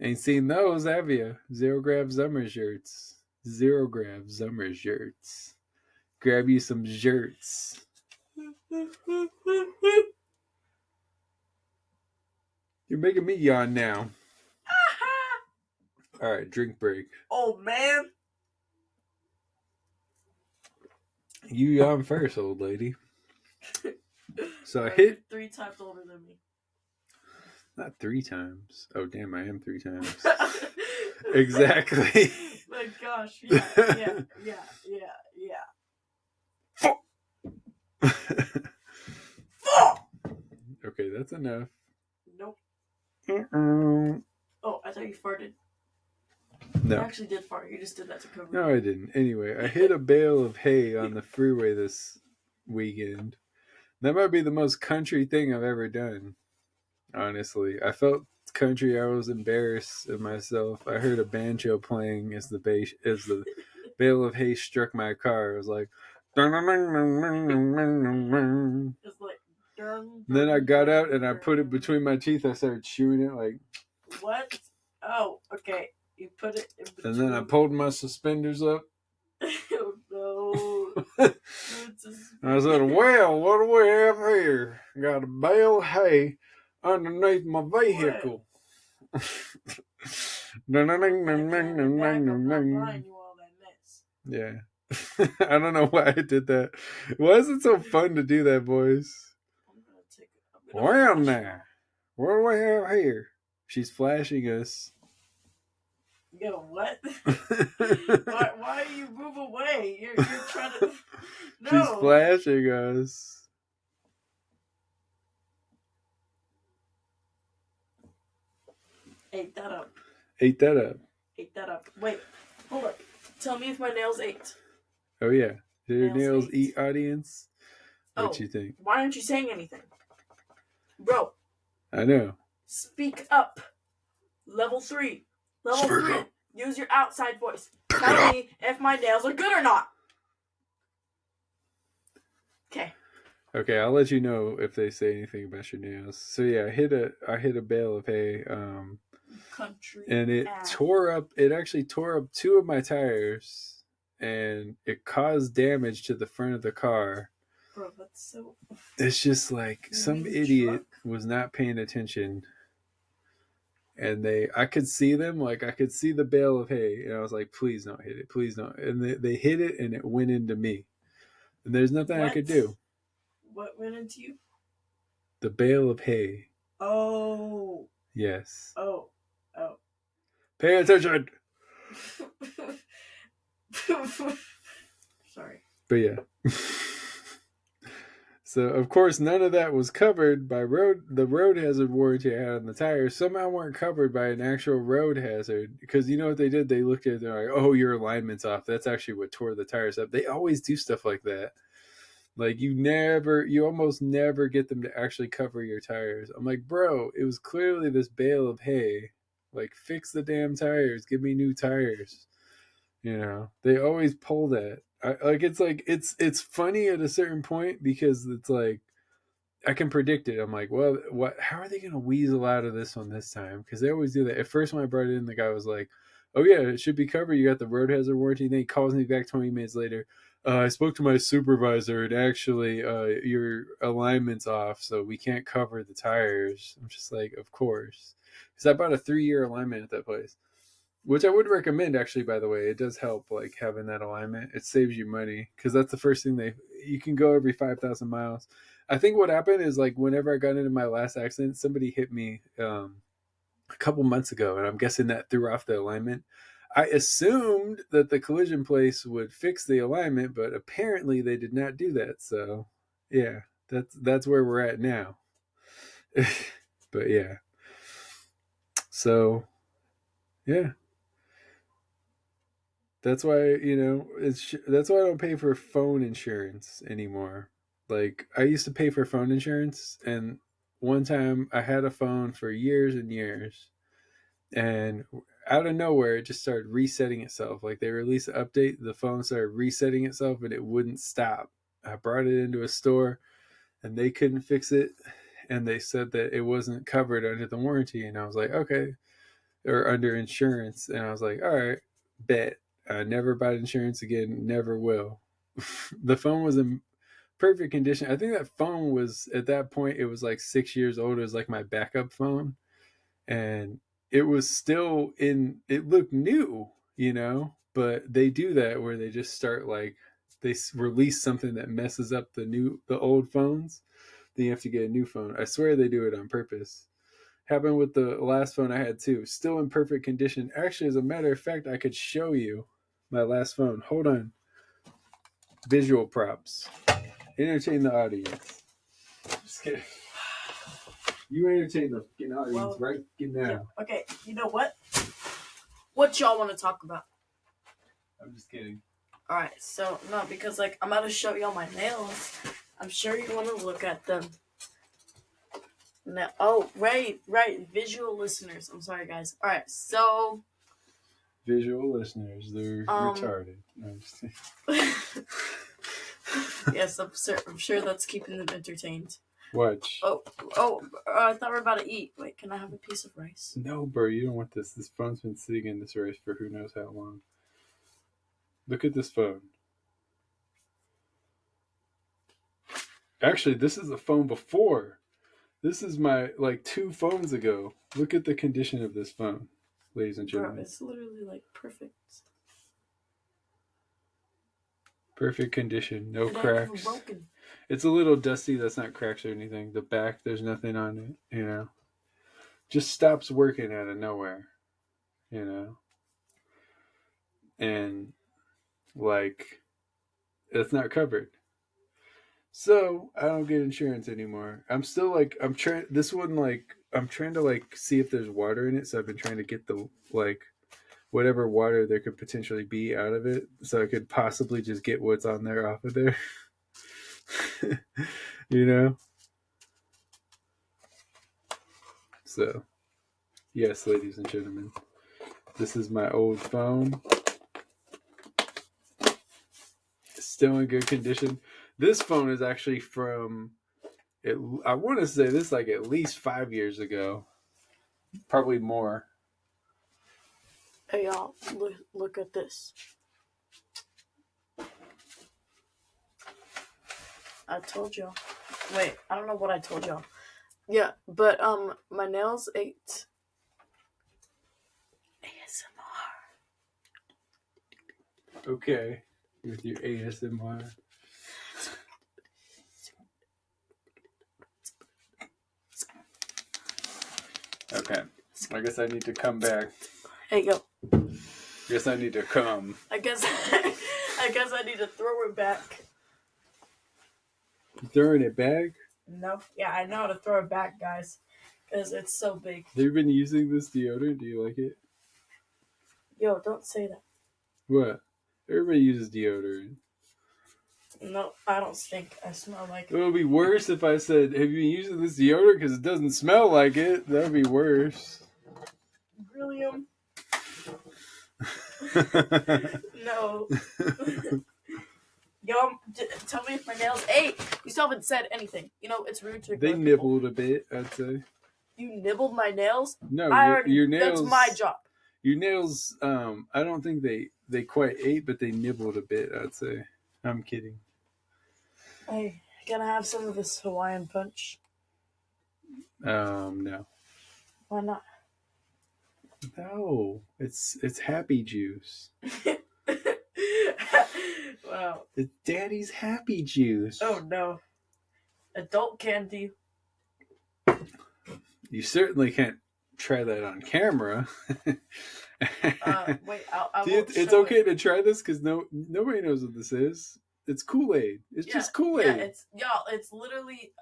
Ain't seen those, have you? Zero Grab Summer shirts. Zero Grab Summer shirts. Grab you some shirts. You're making me yawn now. All right, drink break. Oh, man. You yawn first, old lady. So I hit 3 times older than me. Not 3 times. Oh, damn, I am 3 times. Exactly. My gosh, yeah. Okay, that's enough. Nope. Uh-oh. Oh, I thought you farted. No. You actually did fart. You just did that to cover. No, I didn't. Anyway, I hit a bale of hay on the freeway this weekend. That might be the most country thing I've ever done. Honestly, I felt country. I was embarrassed of myself. I heard a banjo playing as the bale of hay struck my car. It was like, It's like. then I got out and I put it between my teeth. I started chewing it like. What? Oh, okay. You put it in between. And then I pulled my suspenders up. Oh no. I said, well, what do we have here? Got a bale of hay underneath my vehicle. Yeah. I don't know why I did that. Why is it so fun to do that voice? Well, now, what do we have here? She's flashing us. Yo, what? why do you move away? You're trying to. No. She's flashing us. Ate that up. Ate that up. Ate that up. Wait, hold up. Tell me if my nails ate. Oh, yeah. Did your nails ate. eat, audience? What you think? Why aren't you saying anything? Bro. I know. Speak up. Level 3. Level Speak 3. up. Use your outside voice. Tell me if my nails are good or not. Okay. Okay, I'll let you know if they say anything about your nails. So yeah, I hit a bale of hay, Country and it actually tore up 2 of my tires, and it caused damage to the front of the car. Bro, that's so. It's just like some idiot was not paying attention, and I could see them, like I could see the bale of hay, and I was like, please don't hit it, please don't. And they hit it, and it went into me, and there's nothing I could do. What went into you? The bale of hay. Oh. Yes. Oh. Pay attention. Sorry. But yeah. So of course none of that was covered by the road hazard warranty I had on the tires. Somehow weren't covered by an actual road hazard, because you know what they did? They looked at it, they're like, oh, your alignment's off. That's actually what tore the tires up. They always do stuff like that. Like you almost never get them to actually cover your tires. I'm like, bro, it was clearly this bale of hay. Like, fix the damn tires. Give me new tires. You know, they always pull that. It's funny at a certain point, because it's like, I can predict it. I'm like, well, how are they going to weasel out of this one this time? Because they always do that. At first, when I brought it in, the guy was like, oh yeah, it should be covered. You got the road hazard warranty. And then he calls me back 20 minutes later. I spoke to my supervisor, and actually your alignment's off, so we can't cover the tires. I'm just like, of course. Because I bought a 3-year alignment at that place, which I would recommend, actually, by the way. It does help, like, having that alignment. It saves you money, because that's the first thing you can go every 5,000 miles. I think what happened is, like, whenever I got into my last accident, somebody hit me a couple months ago, and I'm guessing that threw off the alignment. I assumed that the collision place would fix the alignment, but apparently they did not do that. So, yeah, that's where we're at now. But yeah. So, yeah. That's why, that's why I don't pay for phone insurance anymore. Like, I used to pay for phone insurance, and one time I had a phone for years and years, and out of nowhere it just started resetting itself. Like, they released an update, the phone started resetting itself, and it wouldn't stop. I brought it into a store, and they couldn't fix it, and they said that it wasn't covered under the warranty. And I was like, okay, or under insurance. And I was like, all right, bet. I never bought insurance again, never will. The phone was in perfect condition. I think that phone was, at that point, it was like 6 years old. It was like my backup phone, and it was still it looked new, but they do that where they just start, like, they release something that messes up the old phones. Then you have to get a new phone. I swear they do it on purpose. Happened with the last phone I had too. Still in perfect condition. Actually, as a matter of fact, I could show you my last phone. Hold on. Visual props. Entertain the audience. Just kidding. You entertain the fucking audience right now. Yeah. Okay, you know what? What y'all want to talk about? I'm just kidding. Alright, so, no, because, like, I'm about to show y'all my nails. I'm sure you want to look at them. No, oh, right, visual listeners. I'm sorry, guys. Alright, so... Visual listeners, they're retarded. No, I'm just kidding. Yes, I'm sure that's keeping them entertained. Watch. I thought we were about to eat. Wait, can I have a piece of rice? No, bro, you don't want this. This phone's been sitting in this rice for who knows how long. Look at this phone. Actually, this is the phone before. This is my, 2 phones ago. Look at the condition of this phone, ladies and gentlemen. Bro, it's literally, like, perfect. Perfect condition. No It ain't cracks. even broken. It's a little dusty. That's not cracks or anything. The back, there's nothing on it, you know. Just stops working out of nowhere, you know. And, it's not covered. So, I don't get insurance anymore. I'm still, I'm trying to, see if there's water in it. So I've been trying to get the, whatever water there could potentially be out of it. So I could possibly just get what's on there off of there. You know? So, yes, ladies and gentlemen. This is my old phone. Still in good condition. This phone is actually from, I want to say this at least 5 years ago. Probably more. Hey, y'all, look at this. I told y'all. Wait, I don't know what I told y'all. Yeah, but, my nails ate. ASMR. Okay. With your ASMR. Okay. I guess I need to come back. Hey, yo. Guess I need to come. I guess I need to throw it back. You throwing it back? No. Yeah, I know how to throw it back, guys. Because it's so big. Have you been using this deodorant? Do you like it? Yo, don't say that. What? Everybody uses deodorant. No, I don't stink. I smell like It would be worse if I said, have you been using this deodorant? Because it doesn't smell like it. That would be worse. Brilliant. No. Yo, tell me if my nails ate. You still haven't said anything. You know, it's rude to They nibbled a bit, I'd say. You nibbled my nails? No, your nails. That's my job. Your nails, I don't think they quite ate, but they nibbled a bit, I'd say. I'm kidding. Hey, can I have some of this Hawaiian punch? No. Why not? No, it's happy juice. Wow. It's Daddy's happy juice. Oh no. Adult candy. You certainly can't try that on camera. Wait, I See, won't it's show okay it. to try this because nobody knows what this is. It's Kool-Aid. It's just Kool-Aid. Yeah, it's literally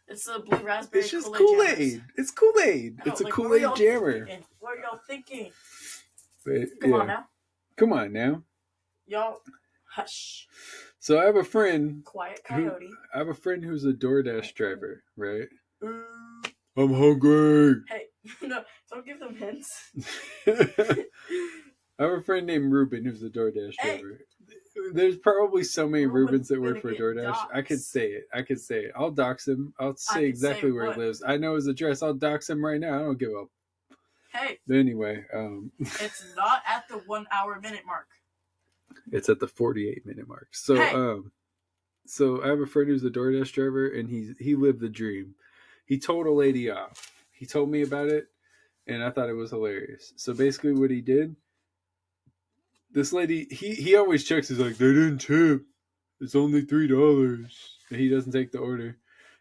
it's a blue raspberry. It's just Kool-Aid. Kool-Aid. It's Kool-Aid. It's a Kool-Aid jammer. What are y'all thinking? But, Come on now. Come on now. Y'all, hush. So I have a friend. Quiet coyote. I have a friend who's a DoorDash driver, right? I'm hungry. Hey, no, don't give them hints. I have a friend named Ruben who's a DoorDash driver. There's probably so many Rubens that work for DoorDash. Doxed. I could say it. I'll dox him. I'll say exactly where he lives. I know his address. I'll dox him right now. I don't give up. Hey. But anyway, it's not at the 1 hour minute mark. It's at the 48-minute mark. So hey. So I have a friend who's a DoorDash driver, and he lived the dream. He told a lady off. He told me about it, and I thought it was hilarious. So basically what he did, this lady, he always checks, he's like, they didn't tip. It's only $3. And he doesn't take the order.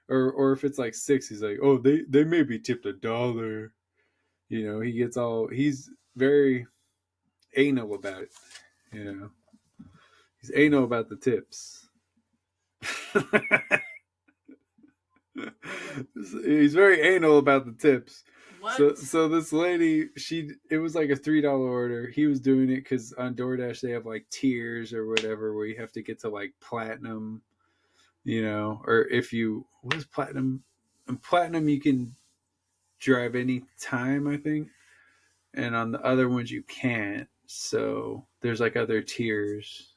Or if it's like $6, he's like, oh, they maybe tipped $1. You know, he's very anal about it. You know. He's anal about the tips. He's very anal about the tips. What? So this lady, it was like a $3 order. He was doing it because on DoorDash they have like tiers or whatever where you have to get to like platinum, or if you what is platinum? In platinum you can drive any time, I think, and on the other ones you can't. So there's like other tiers.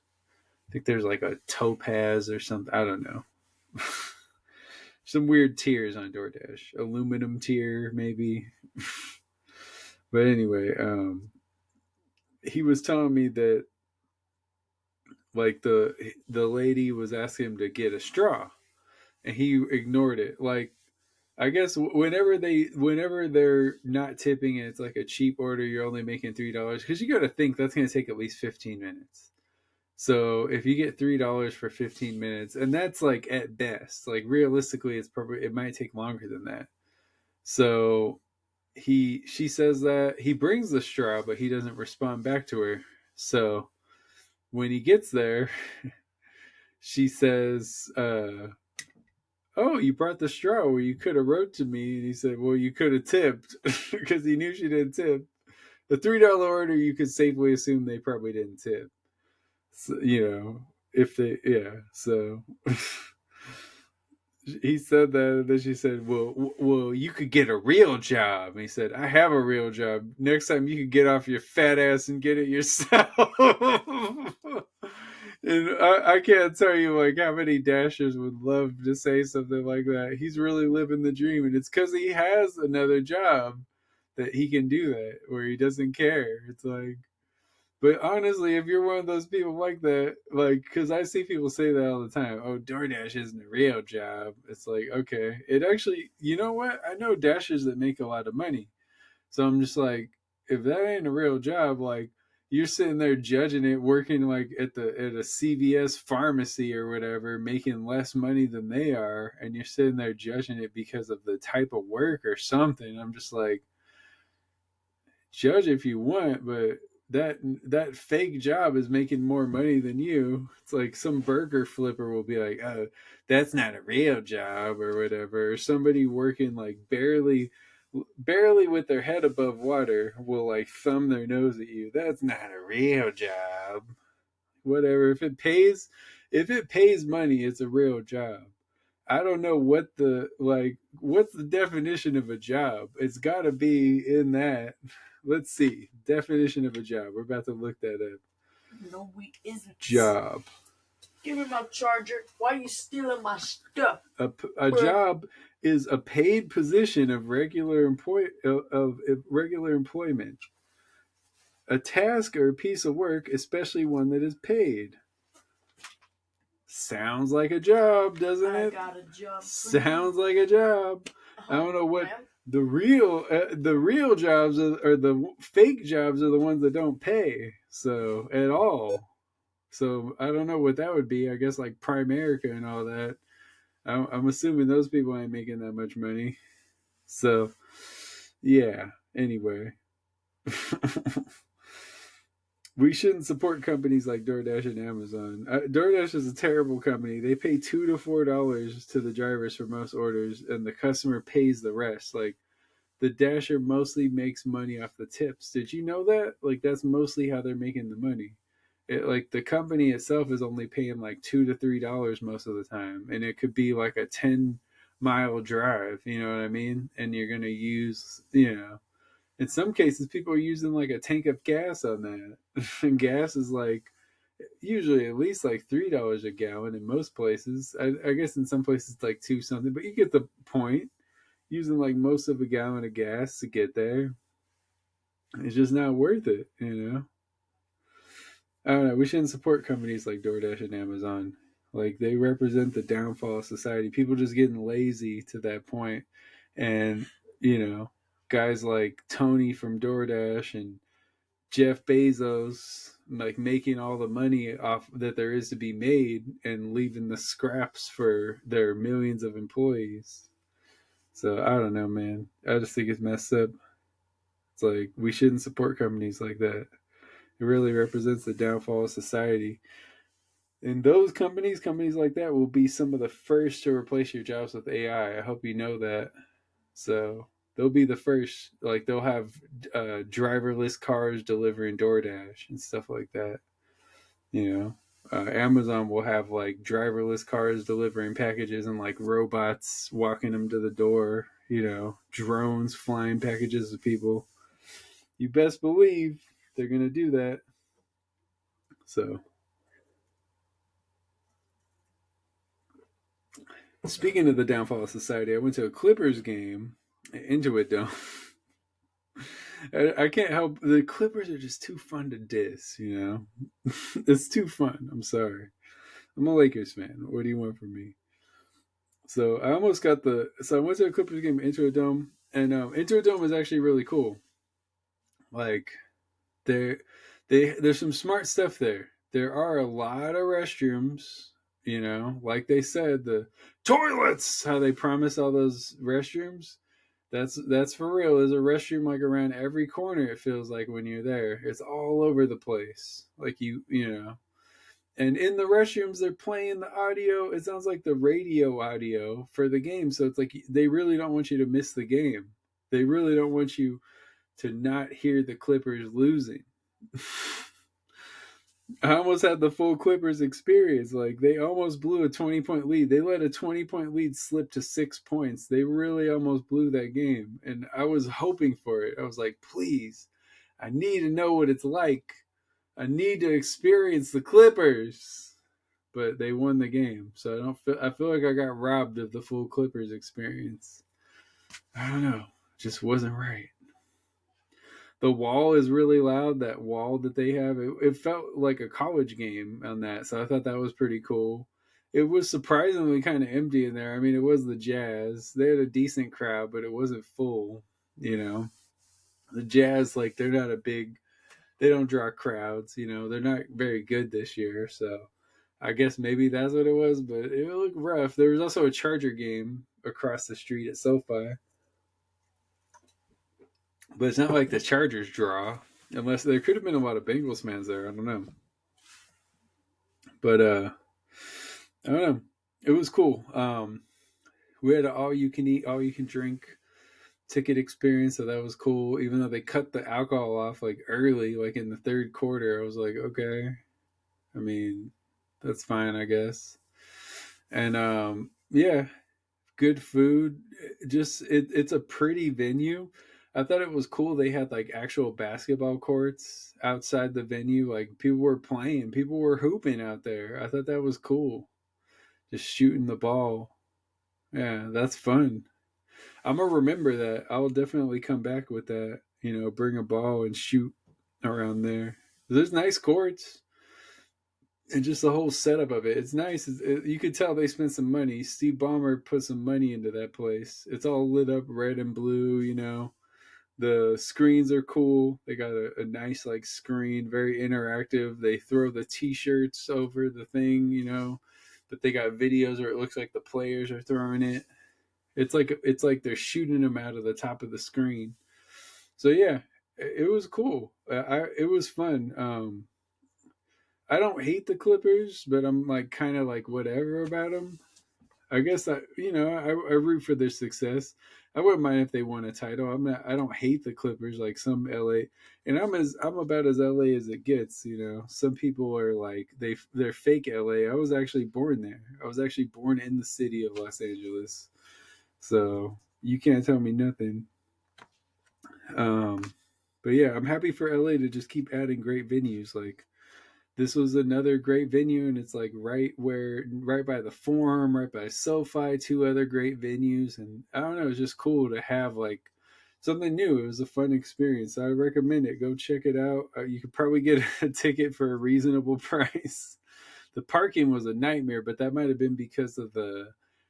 I think there's like a topaz or something. I don't know. Some weird tiers on DoorDash. Aluminum tier, maybe. But anyway, he was telling me that like the lady was asking him to get a straw, and he ignored it. Like I guess whenever they're not tipping and it's like a cheap order, you're only making $3 because you got to think that's going to take at least 15 minutes. So if you get $3 for 15 minutes, and that's like at best, like realistically, it might take longer than that. So she says that he brings the straw, but he doesn't respond back to her. So when he gets there, she says, "Oh, you brought the straw. Well, you could have wrote to me." And he said, "Well, you could have tipped," because he knew she didn't tip. The $3 order, you could safely assume they probably didn't tip. So, if they, yeah. So he said that, and then she said, "Well, you could get a real job." And he said, "I have a real job. Next time, you could get off your fat ass and get it yourself." And I can't tell you like how many Dashers would love to say something like that. He's really living the dream, and it's because he has another job that he can do that where he doesn't care. It's like, but honestly, if you're one of those people like that, like, because I see people say that all the time, "Oh, DoorDash isn't a real job." It's like, okay, it actually, you know what? I know Dashers that make a lot of money. So I'm just like, if that ain't a real job, like, you're sitting there judging it, working like at a CVS pharmacy or whatever, making less money than they are, and you're sitting there judging it because of the type of work or something. I'm just like, judge if you want, but that fake job is making more money than you. It's like some burger flipper will be like, "Oh, that's not a real job," or whatever. Or somebody working like barely with their head above water will like thumb their nose at you. "That's not a real job." Whatever. If it pays money, it's a real job. I don't know what's the definition of a job? It's got to be in that. Let's see. Definition of a job. We're about to look that up. No, we isn't. Job. Give me my charger. Why are you stealing my stuff? A job is a paid position of regular employment. A task or a piece of work, especially one that is paid. Sounds like a job, doesn't it? I got a job. Sounds like a job. I don't know what the real jobs or the fake jobs are the ones that don't pay so at all. So I don't know what that would be. I guess like Primerica and all that. I'm assuming those people ain't making that much money. So yeah. Anyway. We shouldn't support companies like DoorDash and Amazon. DoorDash is a terrible company. They pay $2 to $4 to the drivers for most orders, and the customer pays the rest. Like the Dasher mostly makes money off the tips. Did you know that? Like that's mostly how they're making the money. Like the company itself is only paying like $2 to $3 most of the time, and it could be like a 10-mile drive. You know what I mean? And you're gonna use, in some cases, people are using like a tank of gas on that. And gas is like usually at least like $3 a gallon in most places. I guess in some places it's like two something, but you get the point. Using like most of a gallon of gas to get there, it's just not worth it. I don't know. We shouldn't support companies like DoorDash and Amazon. Like they represent the downfall of society. People just getting lazy to that point, and guys like Tony from DoorDash and Jeff Bezos like making all the money off that there is to be made and leaving the scraps for their millions of employees. So I don't know, man. I just think it's messed up. It's like we shouldn't support companies like that. It really represents the downfall of society. And those companies like that will be some of the first to replace your jobs with AI. I hope you know that. So they'll be the first. Like they'll have driverless cars delivering DoorDash and stuff like that. You know, Amazon will have like driverless cars delivering packages and like robots walking them to the door. You know, drones flying packages to people. You best believe they're gonna do that. So, speaking of the downfall of society, I went to a Clippers game, Intuit Dome. I can't help, the Clippers are just too fun to diss. You know, it's too fun. I'm sorry. I'm a Lakers fan. What do you want from me? So I almost got the. So I went to a Clippers game, Intuit Dome, and Intuit Dome was actually really cool. Like there, there's some smart stuff there. There are a lot of restrooms. You know, like they said, the toilets. How they promise all those restrooms. That's for real. There's a restroom like around every corner. It feels like when you're there. It's all over the place. Like you know. And in the restrooms, they're playing the audio. It sounds like the radio audio for the game. So it's like they really don't want you to miss the game. They really don't want you to not hear the Clippers losing. I almost had the full Clippers experience. Like they almost blew a 20-point lead. They let a 20-point lead slip to 6 points. They really almost blew that game. And I was hoping for it. I was like, please, I need to know what it's like. I need to experience the Clippers. But they won the game. So I feel like I got robbed of the full Clippers experience. I don't know. It just wasn't right. The wall is really loud. That wall that they have, it felt like a college game on that. So I thought that was pretty cool. It was surprisingly kind of empty in there. I mean, it was the Jazz. They had a decent crowd, but it wasn't full. You know, the Jazz, like they're not a big. They don't draw crowds. You know, they're not very good this year. So I guess maybe that's what it was. But it looked rough. There was also a Charger game across the street at SoFi. But it's not like the Chargers draw, unless there could have been a lot of Bengals fans there. I don't know. But I don't know. It was cool. We had an all you can eat, all you can drink ticket experience, so that was cool. Even though they cut the alcohol off like early, like in the third quarter, I was like, okay. I mean, that's fine, I guess. And yeah, good food. Just it's a pretty venue. I thought it was cool. They had like actual basketball courts outside the venue. Like people were playing, people were hooping out there. I thought that was cool. Just shooting the ball. Yeah, that's fun. I'm gonna remember that. I'll definitely come back with that. You know, bring a ball and shoot around there. There's nice courts and just the whole setup of it. It's nice. You could tell they spent some money. Steve Ballmer put some money into that place. It's all lit up red and blue. You know, the screens are cool. They got a nice like screen, very interactive. They throw the t-shirts over the thing, you know, but they got videos where it looks like the players are throwing it. It's like they're shooting them out of the top of the screen. So yeah, it was cool. It was fun. I don't hate the Clippers, but I'm like kind of like whatever about them. I guess I root for their success. I wouldn't mind if they won a title. I don't hate the Clippers like some LA, and I'm about as LA as it gets. You know, some people are like they're fake LA. I was actually born there. I was actually born in the city of Los Angeles, so you can't tell me nothing. Um, but yeah, I'm happy for LA to just keep adding great venues. Like this was another great venue, and it's like right by the Forum, right by SoFi, two other great venues, and I don't know, it's just cool to have like something new. It was a fun experience. I recommend it. Go check it out. You could probably get a ticket for a reasonable price. The parking was a nightmare, but that might have been because of the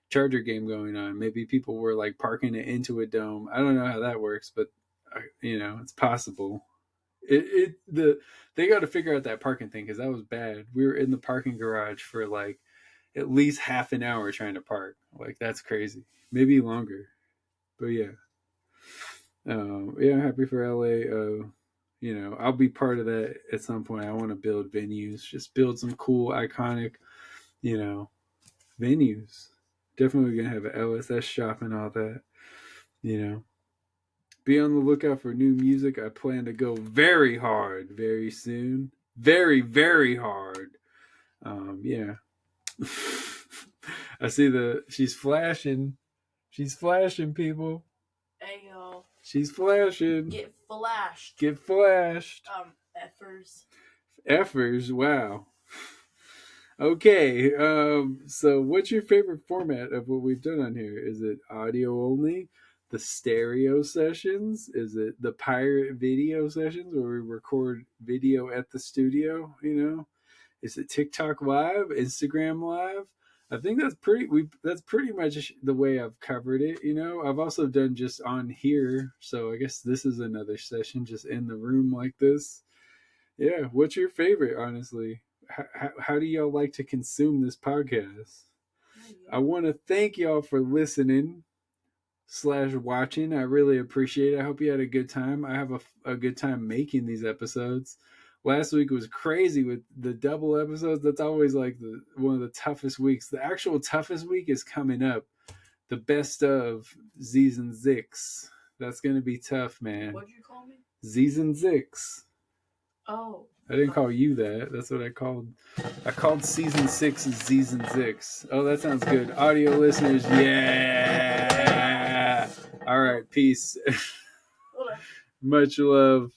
Charger game going on. Maybe people were like parking it into a dome. I don't know how that works, but it's possible. They got to figure out that parking thing because that was bad. We were in the parking garage for like at least half an hour trying to park. Like that's crazy. Maybe longer, but yeah. Yeah, I'm happy for LA. I'll be part of that at some point. I want to build venues, just build some cool, iconic, you know, venues. Definitely gonna have an LSS shop and all that. You know, Be on the lookout for new music. I plan to go very hard very soon. Very, very hard. Yeah. I see she's flashing. She's flashing, people. Hey, yo. She's flashing. Get flashed. Get flashed. Effers. Effers, wow. Okay, so what's your favorite format of what we've done on here? Is it audio only? The stereo sessions? Is it the pirate video sessions where we record video at the studio, you know? Is it TikTok live, Instagram live? I think that's pretty much the way I've covered it, you know. I've also done just on here, so I guess this is another session just in the room like this. Yeah, what's your favorite, honestly? How do y'all like to consume this podcast? I want to thank y'all for listening / watching. I really appreciate it. I hope you had a good time. I have a good time making these episodes. Last week was crazy with the double episodes. That's always like one of the toughest weeks. The actual toughest week is coming up. The best of Z's and Zix. That's going to be tough, man. What'd you call me? Z's and Zix. Oh. I didn't call you that. That's what I called. I called season 6 Z's and Zix. Oh, that sounds good. Audio listeners, yeah. All right, peace. Much love.